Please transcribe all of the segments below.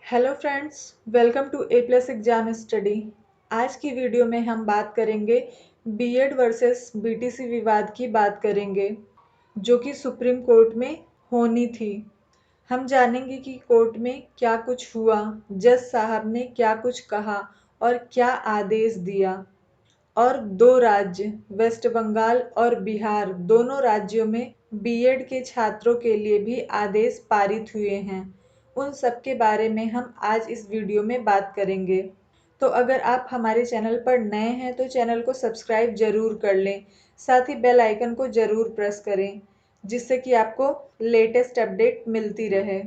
Hello friends, welcome to A plus exam study. आज की video में हम बात करेंगे बीएड वर्सेस बीटीसी विवाद की बात करेंगे, जो कि सुप्रीम कोर्ट में होनी थी। हम जानेंगे कि कोर्ट में क्या कुछ हुआ, जज साहब ने क्या कुछ कहा और क्या आदेश दिया। और दो राज्य वेस्ट बंगाल और बिहार, दोनों राज्यों में बीएड के छात्रों के लिए भी आदेश पारित हुए हैं। उन सब के बारे में हम आज इस वीडियो में बात करेंगे। तो अगर आप हमारे चैनल पर नए हैं तो चैनल को सब्सक्राइब जरूर कर लें, साथ ही बेल आइकन को जरूर प्रेस करें, जिससे कि आपको लेटेस्ट अपडेट मिलती रहे।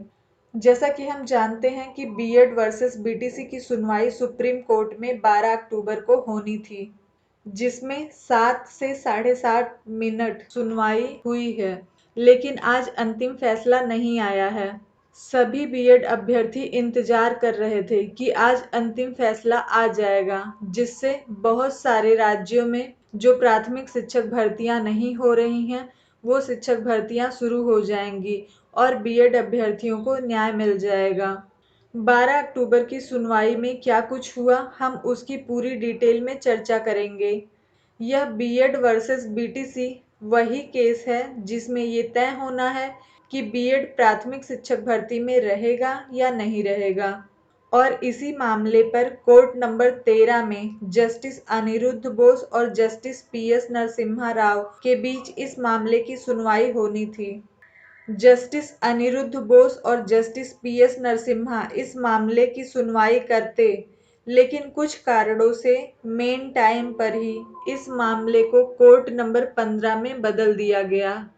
जैसा कि हम जानते हैं कि बीएड वर्सेस बीटीसी की सुनवाई सुप्रीम कोर्ट में 12 अक्टूबर को होनी थी, जिसमें 7 से 7.5 मिनट सुनवाई हुई है, लेकिन आज अंतिम फैसला नहीं आया है। सभी बीएड अभ्यर्थी इंतजार कर रहे थे कि आज अंतिम फैसला आ जाएगा, जिससे बहुत सारे राज्यों में जो प्राथमिक शिक्षक भर्तियां नहीं हो रही हैं, वो शिक्षक भर्तियां शुरू हो जाएंगी और बीएड अभ्यर्थियों को न्याय मिल जाएगा। 12 अक्टूबर की सुनवाई में क्या कुछ हुआ, हम उसकी पूरी डिटेल में चर्चा करेंगे। यह बीएड वर्सेस बीटीसी वही केस है जिसमें ये तय होना है कि बीएड प्राथमिक शिक्षक भर्ती में रहेगा या नहीं रहेगा। और इसी मामले पर कोर्ट नंबर 13 में जस्टिस अनिरुद्ध बोस और जस्टिस पीएस नरसिम्हा राव के बीच इस मामले की सुनवाई होनी थी। जस्टिस अनिरुद्ध बोस और जस्टिस पीएस नरसिम्हा इस मामले की सुनवाई करते, लेकिन कुछ कारणों से मेन टाइम पर ही इस मामले को कोर्ट नंबर 15 में बदल दिया गया।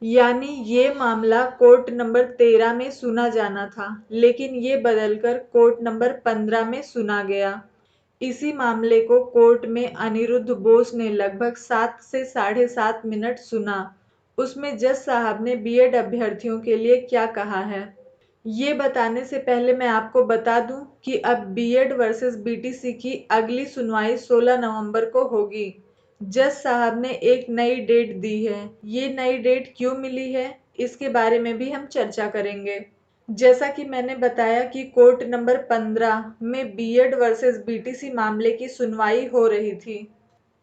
यानी ये मामला कोर्ट नंबर 13 में सुना जाना था, लेकिन ये बदलकर कोर्ट नंबर 15 में सुना गया। इसी मामले को कोर्ट में अनिरुद्ध बोस ने लगभग 7 से 7.5 मिनट सुना। उसमें जज साहब ने बीएड अभ्यर्थियों के लिए क्या कहा है, ये बताने से पहले मैं आपको बता दूं कि अब बीएड वर्सेस बीटीसी की अगली सुनवाई 16 नवंबर को होगी। जज साहब ने एक नई डेट दी है। ये नई डेट क्यों मिली है, इसके बारे में भी हम चर्चा करेंगे। जैसा कि मैंने बताया कि कोर्ट नंबर 15 में बीएड वर्सेस बीटीसी मामले की सुनवाई हो रही थी।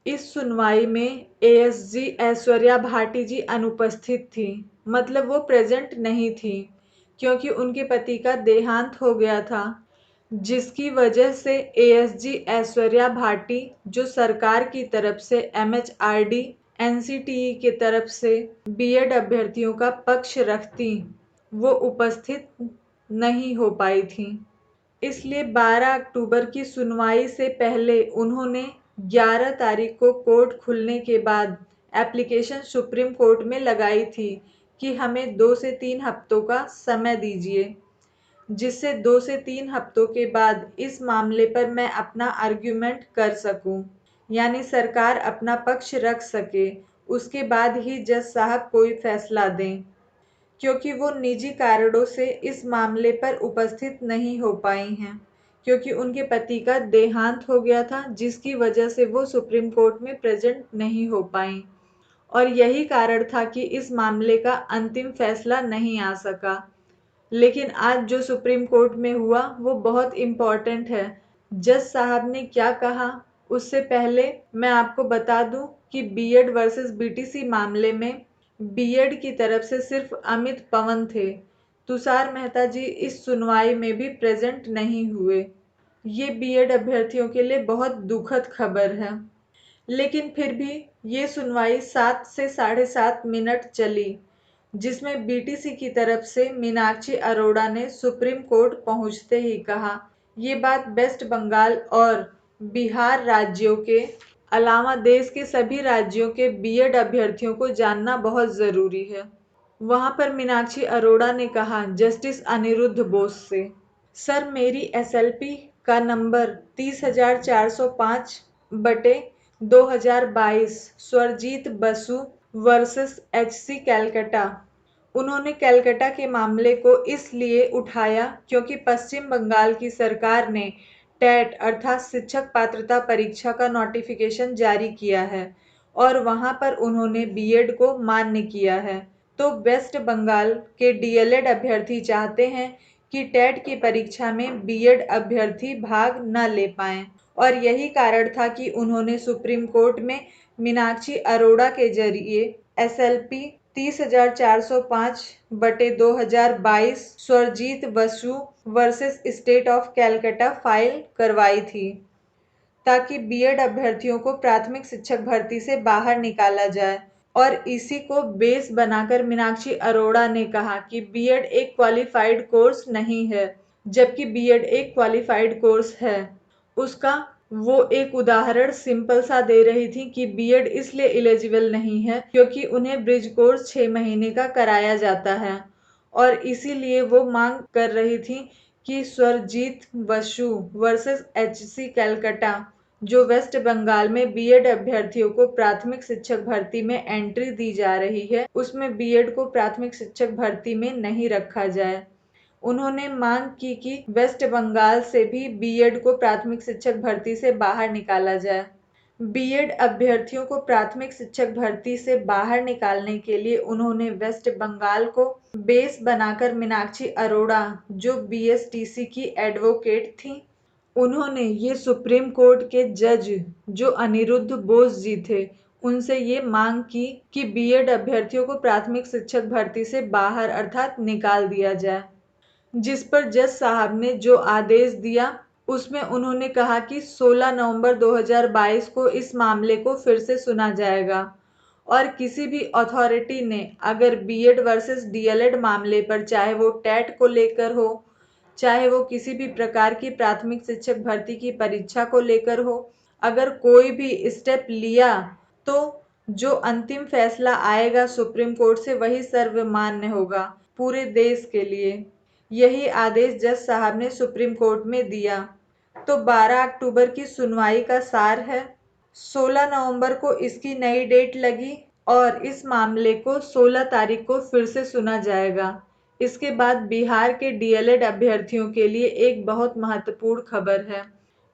इस सुनवाई में एएसजी ऐश्वर्या भाटी जी अनुपस्थित थी, मतलब वो प्रेजेंट नहीं थी, क्योंकि उनके पति का देहांत हो गया था, जिसकी वजह से एएसजी ऐश्वर्या भाटी, जो सरकार की तरफ से एमएचआरडी एनसीटीई के तरफ से बीएड अभ्यर्थियों का पक्ष रखती, वो उपस्थित नहीं हो पाई थी। इसलिए 12 अक्टूबर की सुनवाई से पहले उन्होंने 11 तारीख को कोर्ट खुलने के बाद एप्लीकेशन सुप्रीम कोर्ट में लगाई थी कि हमें 2 से 3 हफ्तों का समय दीजिए, जिससे 2 से 3 हफ्तों के बाद इस मामले पर मैं अपना आर्ग्यूमेंट कर सकूं, यानी सरकार अपना पक्ष रख सके। उसके बाद ही जज साहब कोई फैसला दें, क्योंकि वो निजी कारणों से इस मामले पर उपस्थित नहीं हो पाई हैं, क्योंकि उनके पति का देहांत हो गया था, जिसकी वजह से वो सुप्रीम कोर्ट में प्रेजेंट नहीं हो पाई। और यही कारण था कि इस मामले का अंतिम फैसला नहीं आ सका। लेकिन आज जो सुप्रीम कोर्ट में हुआ वो बहुत इम्पोर्टेंट है। जज साहब ने क्या कहा, उससे पहले मैं आपको बता दूं कि बीएड वर्सेस बीटीसी मामले में बीएड की तरफ से सिर्फ अमित पवन थे। तुषार मेहता जी इस सुनवाई में भी प्रेजेंट नहीं हुए। ये बीएड अभ्यर्थियों के लिए बहुत दुखद खबर है। लेकिन फिर भी ये सुनवाई 7 से 7.5 मिनट चली, जिसमें बीटीसी की तरफ से मीनाक्षी अरोड़ा ने सुप्रीम कोर्ट पहुंचते ही कहा, ये बात वेस्ट बंगाल और बिहार राज्यों के अलावा देश के सभी राज्यों के बीएड अभ्यर्थियों को जानना बहुत जरूरी है। वहां पर मीनाक्षी अरोड़ा ने कहा जस्टिस अनिरुद्ध बोस से, सर मेरी एसएलपी का नंबर 30,405 बटे 2022 स्वरजीत बसु वर्सेस एचसी कैलकटा। उन्होंने कैलकटा के मामले को इसलिए उठाया क्योंकि पश्चिम बंगाल की सरकार ने टेट अर्थात शिक्षक पात्रता परीक्षा का नोटिफिकेशन जारी किया है और वहां पर उन्होंने बीएड को मान्य किया है। तो वेस्ट बंगाल के डीएलएड अभ्यर्थी चाहते हैं कि टेट की परीक्षा में बीएड अभ्यर्थी भाग न ले पाएं और यही कारण था कि उन्होंने सुप्रीम कोर्ट में मीनाक्षी अरोड़ा के जरिए SLP 30,405/2022 Swarajit Basu versus state of Calcutta file करवाई थी, ताकि बीएड अभ्यर्थियों को प्राथमिक शिक्षक भर्ती से बाहर निकाला जाए। और इसी को बेस बनाकर मीनाक्षी अरोड़ा ने कहा कि बीएड एक क्वालिफाइड कोर्स नहीं है, जबकि बीएड एक क्वालिफाइड कोर्स है। उसका वो एक उदाहरण सिंपल सा दे रही थी कि बीएड इसलिए एलिजिबल नहीं है क्योंकि उन्हें ब्रिज कोर्स 6 महीने का कराया जाता है, और इसीलिए वो मांग कर रही थी कि स्वरजीत बसु वर्सेस HC कैलकाटा, जो वेस्ट बंगाल में बीएड अभ्यर्थियों को प्राथमिक शिक्षक भर्ती में एंट्री दी जा रही है, उसमें बीएड को प्राथमिक शिक्षक भर्ती में नहीं रखा जाए। उन्होंने मांग की कि वेस्ट बंगाल से भी बीएड को प्राथमिक शिक्षक भर्ती से बाहर निकाला जाए। बीएड अभ्यर्थियों को प्राथमिक शिक्षक भर्ती से बाहर निकालने के लिए उन्होंने वेस्ट बंगाल को बेस बनाकर मीनाक्षी अरोड़ा, जो BSTC की एडवोकेट थी, उन्होंने ये सुप्रीम कोर्ट के जज जो अनिरुद्ध बोस जी थे, उनसे ये मांग की कि बीएड अभ्यर्थियों को प्राथमिक शिक्षक भर्ती से बाहर अर्थात निकाल दिया जाए। जिस पर जज साहब ने जो आदेश दिया उसमें उन्होंने कहा कि 16 नवंबर 2022 को इस मामले को फिर से सुना जाएगा और किसी भी अथॉरिटी ने अगर बीएड वर्सेस डीएलएड मामले पर, चाहे वो टेट को लेकर हो, चाहे वो किसी भी प्रकार की प्राथमिक शिक्षक भर्ती की परीक्षा को लेकर हो, अगर कोई भी स्टेप लिया तो जो अंतिम फैसला आएगा सुप्रीम कोर्ट से वही सर्वमान्य होगा पूरे देश के लिए। यही आदेश जज साहब ने सुप्रीम कोर्ट में दिया। तो 12 अक्टूबर की सुनवाई का सार है। 16 नवंबर को इसकी नई डेट लगी और इस मामले को 16 तारीख को फिर से सुना जाएगा। इसके बाद बिहार के डीएलएड अभ्यर्थियों के लिए एक बहुत महत्वपूर्ण खबर है।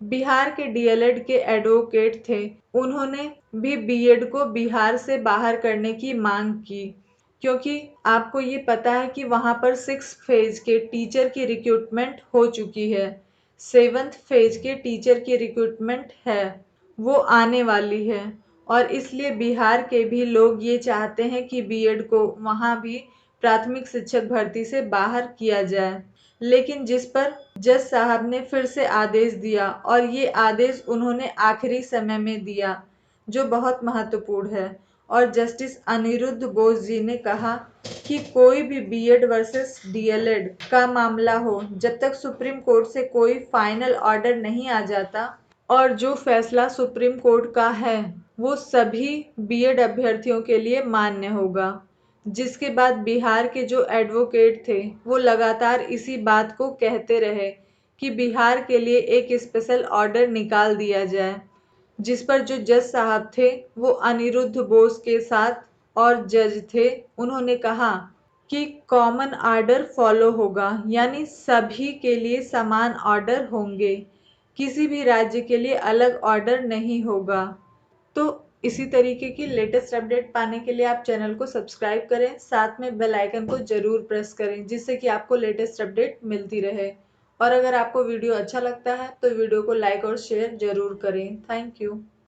बिहार के डीएलएड के एडवोकेट थे, उन्होंने भी बीएड को बिहार से बाहर करने की मांग की, क्योंकि आपको ये पता है कि वहां पर 6 फेज के टीचर की रिक्रूटमेंट हो चुकी है, 7th फेज के टीचर की रिक्रूटमेंट है, वो आने वाली है, और इसलिए बिहार के भी लोग ये चाहते हैं कि बीएड को वहां भी प्राथमिक शिक्षक भर्ती से बाहर किया जाए। लेकिन जिस पर जज साहब ने फिर से आदेश दिया, और ये आदेश उन्होंने आखिरी समय में दिया जो बहुत महत्वपूर्ण है, और जस्टिस अनिरुद्ध बोस जी ने कहा कि कोई भी बीएड वर्सेस डीएलएड का मामला हो, जब तक सुप्रीम कोर्ट से कोई फाइनल ऑर्डर नहीं आ जाता, और जो फैसला सुप्रीम कोर्ट का है वो सभी बीएड अभ्यर्थियों के लिए मान्य होगा। जिसके बाद बिहार के जो एडवोकेट थे वो लगातार इसी बात को कहते रहे कि बिहार के लिए एक स्पेशल ऑर्डर निकाल दिया जाए, जिस पर जो जज साहब थे वो अनिरुद्ध बोस के साथ और जज थे, उन्होंने कहा कि कॉमन ऑर्डर फॉलो होगा, यानी सभी के लिए समान ऑर्डर होंगे, किसी भी राज्य के लिए अलग ऑर्डर नहीं होगा। तो इसी तरीके की लेटेस्ट अपडेट पाने के लिए आप चैनल को सब्सक्राइब करें, साथ में बेल आइकन को जरूर प्रेस करें, जिससे कि आपको लेटेस्ट अपडेट मिलती रहे। और अगर आपको वीडियो अच्छा लगता है तो वीडियो को लाइक और शेयर जरूर करें। Thank you.